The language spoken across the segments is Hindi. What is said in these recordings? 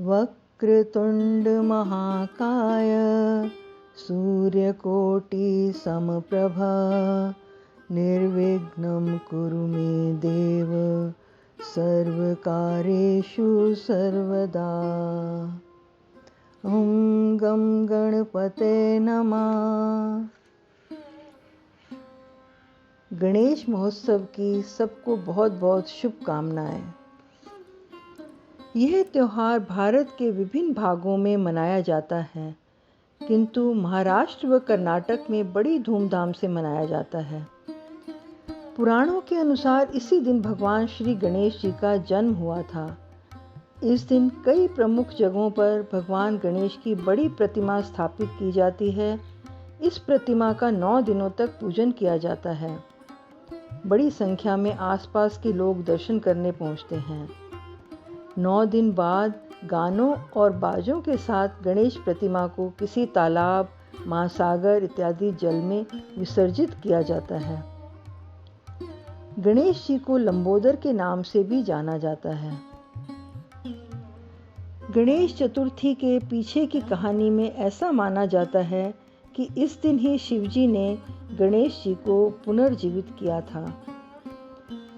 वक्रतुंड महाकाय सूर्यकोटि समप्रभा निर्विघ्नं कुरु मे देव सर्वकार्येषु सर्वदा। ओम गं गणपते नमः। गणेश महोत्सव की सबको बहुत बहुत शुभकामनाएं। यह त्यौहार भारत के विभिन्न भागों में मनाया जाता है, किंतु महाराष्ट्र व कर्नाटक में बड़ी धूमधाम से मनाया जाता है। पुराणों के अनुसार इसी दिन भगवान श्री गणेश जी का जन्म हुआ था। इस दिन कई प्रमुख जगहों पर भगवान गणेश की बड़ी प्रतिमा स्थापित की जाती है। इस प्रतिमा का 9 दिनों तक पूजन किया जाता है। बड़ी संख्या में आसपास के लोग दर्शन करने पहुंचते हैं। 9 दिन बाद गानों और बाजों के साथ गणेश प्रतिमा को किसी तालाब, महासागर इत्यादि जल में विसर्जित किया जाता है। गणेश जी को लंबोदर के नाम से भी जाना जाता है। गणेश चतुर्थी के पीछे की कहानी में ऐसा माना जाता है कि इस दिन ही शिवजी ने गणेश जी को पुनर्जीवित किया था।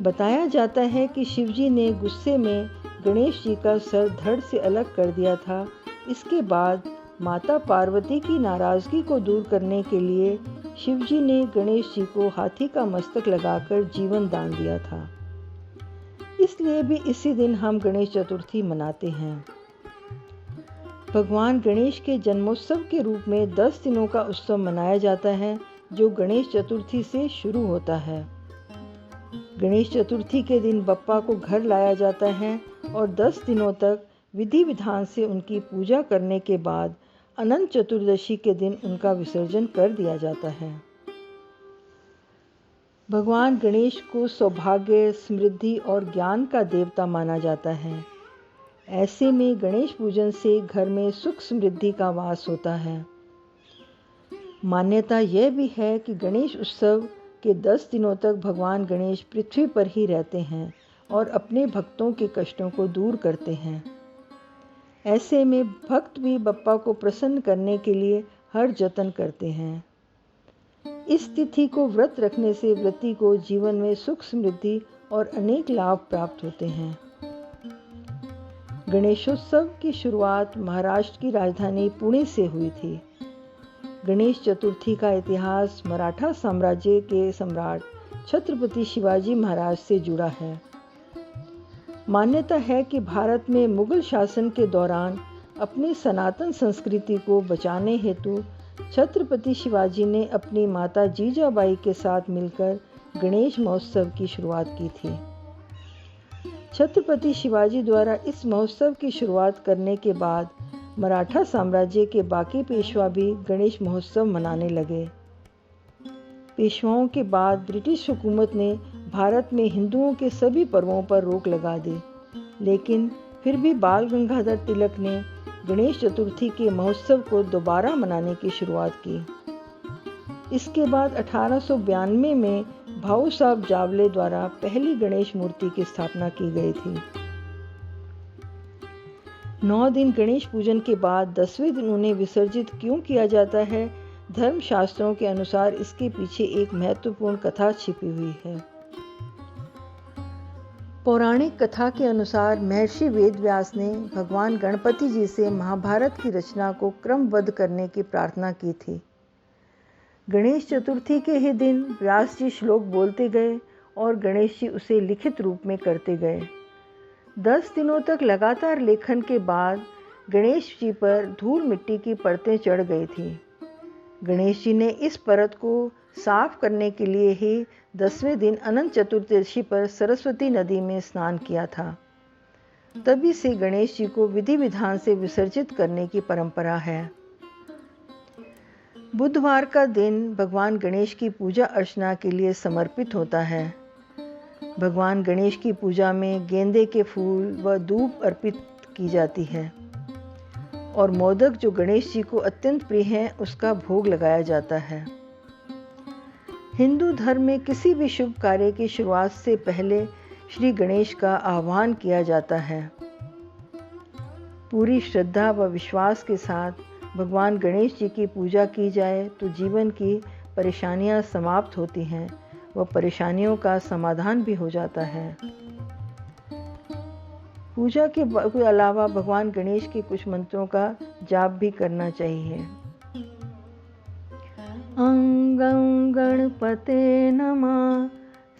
बताया जाता है कि शिवजी ने गुस्से में गणेश जी का सर धड़ से अलग कर दिया था। इसके बाद माता पार्वती की नाराजगी को दूर करने के लिए शिवजी ने गणेश जी को हाथी का मस्तक लगाकर जीवन दान दिया था। इसलिए भी इसी दिन हम गणेश चतुर्थी मनाते हैं। भगवान गणेश के जन्मोत्सव के रूप में 10 दिनों का उत्सव मनाया जाता है, जो गणेश चतुर्थी से शुरू होता है। गणेश चतुर्थी के दिन बप्पा को घर लाया जाता है और 10 दिनों तक विधि विधान से उनकी पूजा करने के बाद अनंत चतुर्दशी के दिन उनका विसर्जन कर दिया जाता है। भगवान गणेश को सौभाग्य, समृद्धि और ज्ञान का देवता माना जाता है। ऐसे में गणेश पूजन से घर में सुख समृद्धि का वास होता है। मान्यता यह भी है कि गणेश उत्सव के 10 दिनों तक भगवान गणेश पृथ्वी पर ही रहते हैं और अपने भक्तों के कष्टों को दूर करते हैं। ऐसे में भक्त भी बप्पा को प्रसन्न करने के लिए हर जतन करते हैं। इस तिथि को व्रत रखने से व्रती को जीवन में सुख समृद्धि और अनेक लाभ प्राप्त होते हैं। गणेशोत्सव की शुरुआत महाराष्ट्र की राजधानी पुणे से हुई थी। गणेश चतुर्थी का इतिहास मराठा साम्राज्य के सम्राट छत्रपति शिवाजी महाराज से जुड़ा है। मान्यता है कि भारत में मुगल शासन के दौरान अपनी सनातन संस्कृति को बचाने हेतु छत्रपति शिवाजी ने अपनी माता जीजाबाई के साथ मिलकर गणेश महोत्सव की शुरुआत की थी। छत्रपति शिवाजी द्वारा इस महोत्सव की शुरुआत करने के बाद मराठा साम्राज्य के बाकी पेशवा भी गणेश महोत्सव मनाने लगे। पेशवाओं के बाद ब्रिटिश हुकूमत ने भारत में हिंदुओं के सभी पर्वों पर रोक लगा दी, लेकिन फिर भी बाल गंगाधर तिलक ने गणेश चतुर्थी के महोत्सव को दोबारा मनाने की शुरुआत की। इसके बाद 1892 में भाऊ साहब जावले द्वारा पहली गणेश मूर्ति की स्थापना की गई थी। 9 दिन गणेश पूजन के बाद 10वें दिन उन्हें विसर्जित क्यों किया जाता है? धर्मशास्त्रों के अनुसार इसके पीछे एक महत्वपूर्ण कथा छिपी हुई है। पौराणिक कथा के अनुसार महर्षि वेदव्यास ने भगवान गणपति जी से महाभारत की रचना को क्रमबद्ध करने की प्रार्थना की थी। गणेश चतुर्थी के ही दिन व्यास जी श्लोक बोलते गए और गणेश जी उसे लिखित रूप में करते गए। 10 दिनों तक लगातार लेखन के बाद गणेश जी पर धूल मिट्टी की परतें चढ़ गई थी। गणेश जी ने इस परत को साफ करने के लिए ही 10वें दिन अनंत चतुर्दशी पर सरस्वती नदी में स्नान किया था। तभी से गणेश जी को विधि विधान से विसर्जित करने की परंपरा है। बुधवार का दिन भगवान गणेश की पूजा अर्चना के लिए समर्पित होता है। भगवान गणेश की पूजा में गेंदे के फूल व धूप अर्पित की जाती है और मोदक जो गणेश जी को अत्यंत प्रिय हैं उसका भोग लगाया जाता है। हिंदू धर्म में किसी भी शुभ कार्य की शुरुआत से पहले श्री गणेश का आह्वान किया जाता है। पूरी श्रद्धा व विश्वास के साथ भगवान गणेश जी की पूजा की जाए तो जीवन की परेशानियां समाप्त होती हैं व परेशानियों का समाधान भी हो जाता है। पूजा के अलावा भगवान गणेश के कुछ मंत्रों का जाप भी करना चाहिए। अंगं गणपते नमः,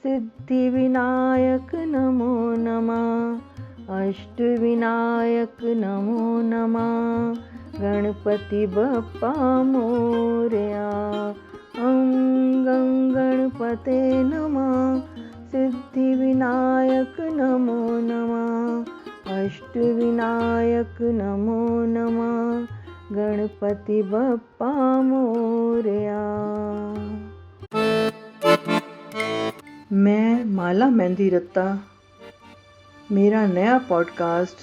सिद्धिविनायक नमो नमः, अष्टविनायक नमो नमः, गणपति बप्पा मोरया। अंगं गणपते नमः, सिद्धिविनायक नमो नमः, अष्टविनायक नमो नमः, गणपति बप्पा मोरया। मैं माला मेहंदी रत्ता, मेरा नया podcast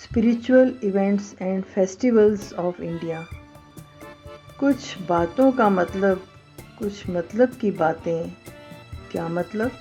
spiritual events and festivals of India. कुछ बातों का मतलब, कुछ मतलब की बातें। क्या मतलब?